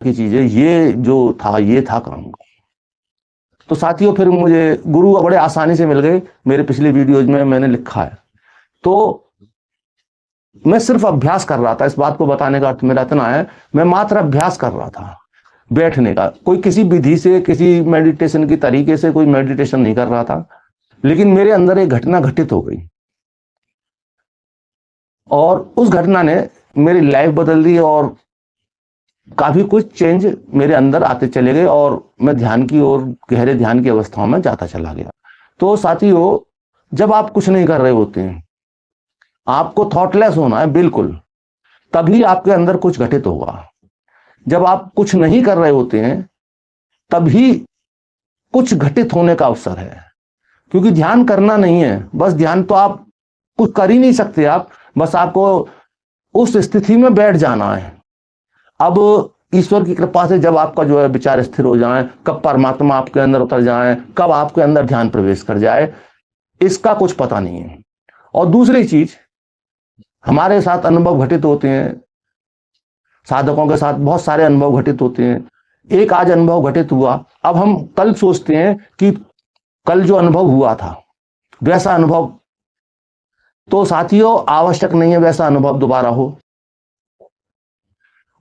की चीजें, ये जो था ये था काम। तो साथियों फिर मुझे गुरु बड़े आसानी से मिल गए, मेरे पिछले वीडियोज में मैंने लिखा है। तो मैं सिर्फ अभ्यास कर रहा था, इस बात को बताने का अर्थ मेरा इतना है, मैं मात्र अभ्यास कर रहा था बैठने का। कोई किसी विधि से, किसी मेडिटेशन की तरीके से कोई मेडिटेशन नहीं कर रहा था, लेकिन मेरे अंदर एक घटना घटित हो गई और उस घटना ने मेरी लाइफ बदल दी और काफी कुछ चेंज मेरे अंदर आते चले गए और मैं ध्यान की ओर, गहरे ध्यान की अवस्थाओं में जाता चला गया। तो साथियों, जब आप कुछ नहीं कर रहे होते हैं, आपको थॉटलेस होना है बिल्कुल, तभी आपके अंदर कुछ घटित होगा। जब आप कुछ नहीं कर रहे होते हैं तभी कुछ घटित होने का अवसर है, क्योंकि ध्यान करना नहीं है बस, ध्यान तो आप कुछ कर ही नहीं सकते, आप बस आपको उस स्थिति में बैठ जाना है। अब ईश्वर की कृपा से जब आपका जो है विचार स्थिर हो जाए, कब परमात्मा आपके अंदर उतर जाए, कब आपके अंदर ध्यान प्रवेश कर जाए, इसका कुछ पता नहीं है। और दूसरी चीज, हमारे साथ अनुभव घटित होते हैं, साधकों के साथ बहुत सारे अनुभव घटित होते हैं। एक आज अनुभव घटित हुआ, अब हम कल सोचते हैं कि कल जो अनुभव हुआ था वैसा अनुभव, तो साथियों आवश्यक नहीं है वैसा अनुभव दोबारा हो।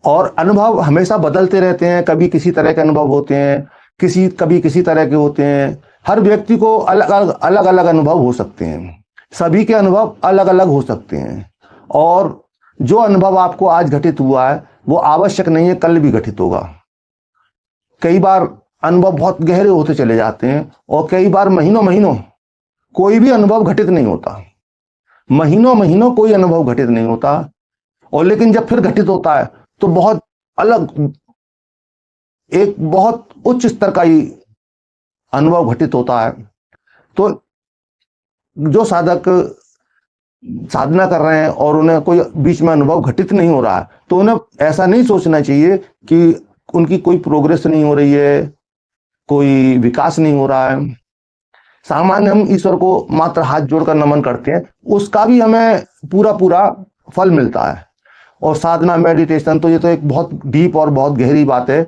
और अनुभव हमेशा बदलते रहते हैं, कभी किसी तरह के अनुभव होते हैं, कभी किसी तरह के होते हैं। हर व्यक्ति को अलग अलग अनुभव हो सकते हैं, सभी के अनुभव अलग अलग हो सकते हैं। और जो अनुभव आपको आज घटित हुआ है वो आवश्यक नहीं है कल भी घटित होगा। कई बार अनुभव बहुत गहरे होते चले जाते हैं और कई बार महीनों महीनों कोई भी अनुभव घटित नहीं होता, महीनों महीनों कोई अनुभव घटित नहीं होता। और लेकिन जब फिर घटित होता है तो बहुत अलग, एक बहुत उच्च स्तर का ही अनुभव घटित होता है। तो जो साधक साधना कर रहे हैं और उन्हें कोई बीच में अनुभव घटित नहीं हो रहा है, तो उन्हें ऐसा नहीं सोचना चाहिए कि उनकी कोई प्रोग्रेस नहीं हो रही है, कोई विकास नहीं हो रहा है। सामान्य हम ईश्वर को मात्र हाथ जोड़कर नमन करते हैं, उसका भी हमें पूरा पूरा फल मिलता है। और साधना, मेडिटेशन, तो ये तो एक बहुत डीप और बहुत गहरी बात है।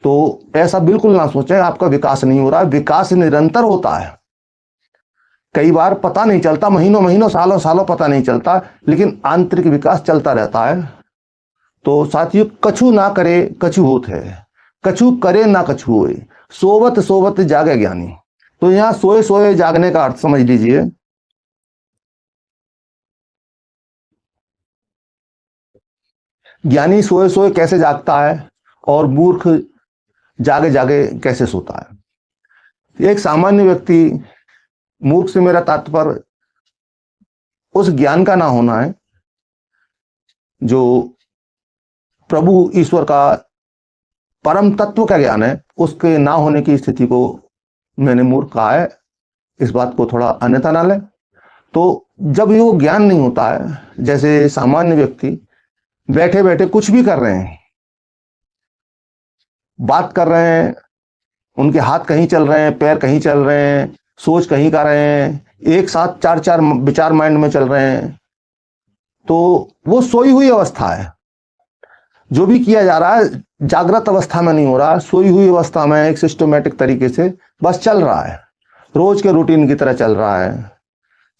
तो ऐसा बिल्कुल ना सोचें आपका विकास नहीं हो रहा है, विकास निरंतर होता है। कई बार पता नहीं चलता, महीनों महीनों सालों सालों पता नहीं चलता, लेकिन आंतरिक विकास चलता रहता है। तो साथियों, कछु ना करे कछु होत है, कछु करे ना कछु होए, सोवत सोवत जागे ज्ञानी। तो यहां सोए सोए जागने का अर्थ समझ लीजिए। ज्ञानी सोए सोए कैसे जागता है और मूर्ख जागे जागे कैसे सोता है। एक सामान्य व्यक्ति, मूर्ख से मेरा तात्पर्य उस ज्ञान का ना होना है जो प्रभु ईश्वर का परम तत्व का ज्ञान है, उसके ना होने की स्थिति को मैंने मूर्ख कहा है। इस बात को थोड़ा अन्यथा ना लें। तो जब ये वो ज्ञान नहीं होता है, जैसे सामान्य व्यक्ति बैठे बैठे कुछ भी कर रहे हैं, बात कर रहे हैं, उनके हाथ कहीं चल रहे हैं, पैर कहीं चल रहे हैं, सोच कहीं कर रहे हैं, एक साथ चार चार विचार माइंड में चल रहे हैं, तो वो सोई हुई अवस्था है। जो भी किया जा रहा है जागृत अवस्था में नहीं हो रहा, सोई हुई अवस्था में एक सिस्टमेटिक तरीके से बस चल रहा है, रोज के रूटीन की तरह चल रहा है।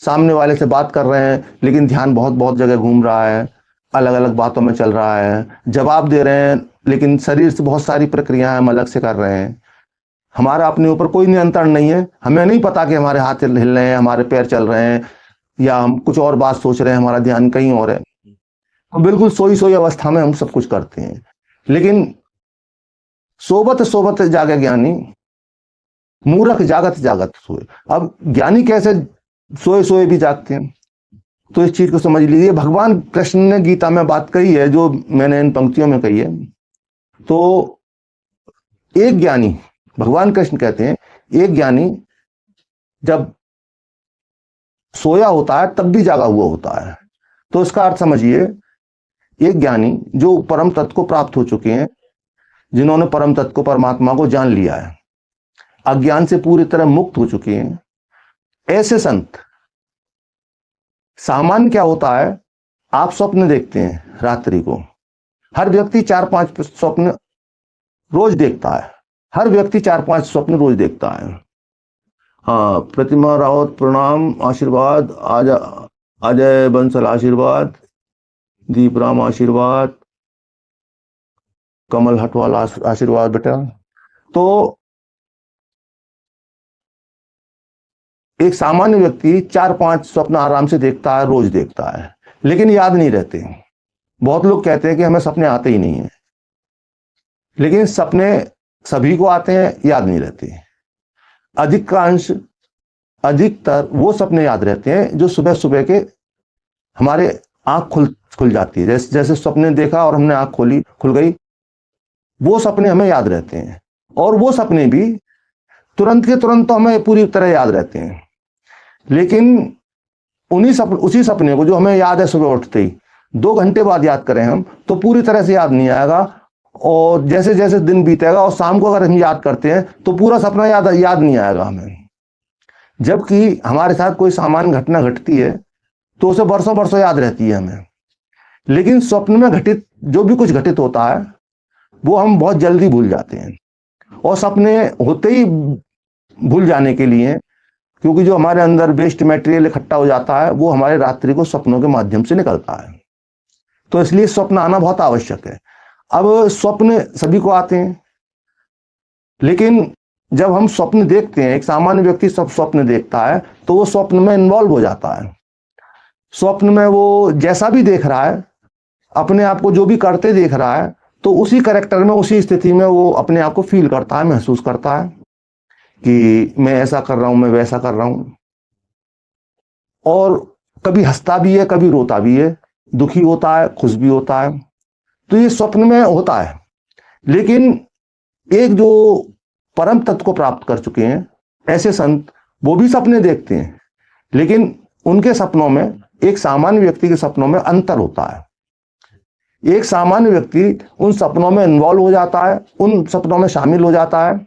सामने वाले से बात कर रहे हैं लेकिन ध्यान बहुत बहुत जगह घूम रहा है, अलग अलग बातों में चल रहा है। जवाब दे रहे हैं लेकिन शरीर से बहुत सारी प्रक्रियाएं हम अलग से कर रहे हैं। हमारा अपने ऊपर कोई नियंत्रण नहीं है, हमें नहीं पता कि हमारे हाथ हिल रहे हैं, हमारे पैर चल रहे हैं, या हम कुछ और बात सोच रहे हैं, हमारा ध्यान कहीं और है। तो बिल्कुल सोई सोई अवस्था में हम सब कुछ करते हैं। लेकिन सोबत सोबत जागे ज्ञानी, मूर्ख जागत जागत सोए। अब ज्ञानी कैसे सोए सोए भी जागते हैं, तो इस चीज को समझ लीजिए। भगवान कृष्ण ने गीता में बात कही है जो मैंने इन पंक्तियों में कही है। तो एक ज्ञानी, भगवान कृष्ण कहते हैं, एक ज्ञानी जब सोया होता है तब भी जागा हुआ होता है। तो इसका अर्थ समझिए, एक ज्ञानी जो परम तत्व को प्राप्त हो चुके हैं, जिन्होंने परम तत्व को, परमात्मा को जान लिया है, अज्ञान से पूरी तरह मुक्त हो चुके हैं, ऐसे संत। सामान्य क्या होता है, आप स्वप्न देखते हैं रात्रि को, हर व्यक्ति 4-5 स्वप्न रोज देखता है। हर व्यक्ति 4-5 स्वप्न रोज देखता है। हाँ, प्रतिमा रावत प्रणाम आशीर्वाद, अजय बंसल आशीर्वाद, दीपराम आशीर्वाद, कमल हटवाल आशीर्वाद बेटा। तो एक सामान्य व्यक्ति 4-5 स्वप्न आराम से देखता है, रोज देखता है, लेकिन याद नहीं रहते। बहुत लोग कहते हैं कि हमें सपने आते ही नहीं है, लेकिन सपने सभी को आते हैं, याद नहीं रहते। अधिकतर वो सपने याद रहते हैं जो सुबह सुबह के हमारे आंख खुल जाती है, जैसे सपने देखा और हमने आंख खोली, खुल गई, वो सपने हमें याद रहते हैं। और वो सपने भी तुरंत के तुरंत तो हमें पूरी तरह याद रहते हैं, लेकिन उसी सपने को जो हमें याद है सुबह उठते ही 2 घंटे बाद याद करें हम, तो पूरी तरह से याद नहीं आएगा। और जैसे जैसे दिन बीतेगा और शाम को अगर हम याद करते हैं तो पूरा सपना याद नहीं आएगा हमें। जबकि हमारे साथ कोई सामान्य घटना घटती है तो उसे वर्षों वर्षों याद रहती है हमें, लेकिन स्वप्न में घटित जो भी कुछ घटित होता है वो हम बहुत जल्दी भूल जाते हैं। और सपने होते ही भूल जाने के लिए, क्योंकि जो हमारे अंदर वेस्ट मटेरियल इकट्ठा हो जाता है वो हमारे रात्रि को सपनों के माध्यम से निकलता है। तो इसलिए स्वप्न आना बहुत आवश्यक है। अब स्वप्न सभी को आते हैं, लेकिन जब हम स्वप्न देखते हैं, एक सामान्य व्यक्ति सब स्वप्न देखता है तो वो स्वप्न में इन्वॉल्व हो जाता है। स्वप्न में वो जैसा भी देख रहा है, अपने आप को जो भी करते देख रहा है, तो उसी कैरेक्टर में, उसी स्थिति में वो अपने आप को फील करता है, महसूस करता है कि मैं ऐसा कर रहा हूं, मैं वैसा कर रहा हूं। और कभी हंसता भी है, कभी रोता भी है, दुखी होता है, खुश भी होता है। तो ये स्वप्न में होता है। लेकिन एक जो परम तत्व को प्राप्त कर चुके हैं ऐसे संत, वो भी सपने देखते हैं, लेकिन उनके सपनों में एक सामान्य व्यक्ति के सपनों में अंतर होता है। एक सामान्य व्यक्ति उन सपनों में इन्वॉल्व हो जाता है, उन सपनों में शामिल हो जाता है,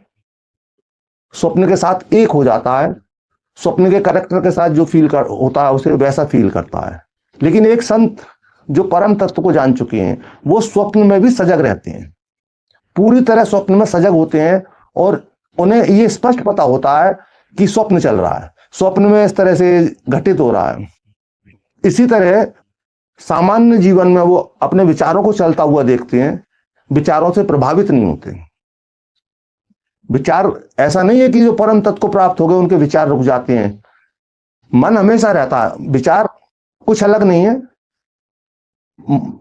स्वप्न के साथ एक हो जाता है, स्वप्न के कैरेक्टर के साथ जो होता है उसे वैसा फील करता है। लेकिन एक संत जो परम तत्व को जान चुके हैं वो स्वप्न में भी सजग रहते हैं, पूरी तरह स्वप्न में सजग होते हैं, और उन्हें ये स्पष्ट पता होता है कि स्वप्न चल रहा है, स्वप्न में इस तरह से घटित हो रहा है। इसी तरह सामान्य जीवन में वो अपने विचारों को चलता हुआ देखते हैं, विचारों से प्रभावित नहीं होते। विचार ऐसा नहीं है कि जो परम तत्व को प्राप्त हो गए उनके विचार रुक जाते हैं। मन हमेशा रहता है, विचार कुछ अलग नहीं है,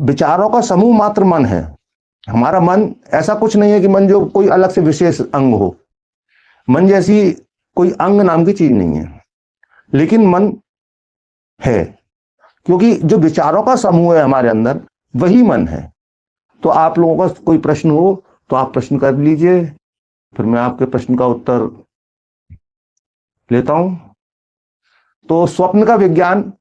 विचारों का समूह मात्र मन है। हमारा मन ऐसा कुछ नहीं है कि मन जो कोई अलग से विशेष अंग हो, मन जैसी कोई अंग नाम की चीज नहीं है, लेकिन मन है, क्योंकि जो विचारों का समूह है हमारे अंदर वही मन है। तो आप लोगों का कोई प्रश्न हो तो आप प्रश्न कर लीजिए, फिर मैं आपके प्रश्न का उत्तर लेता हूं। तो स्वप्न का विज्ञान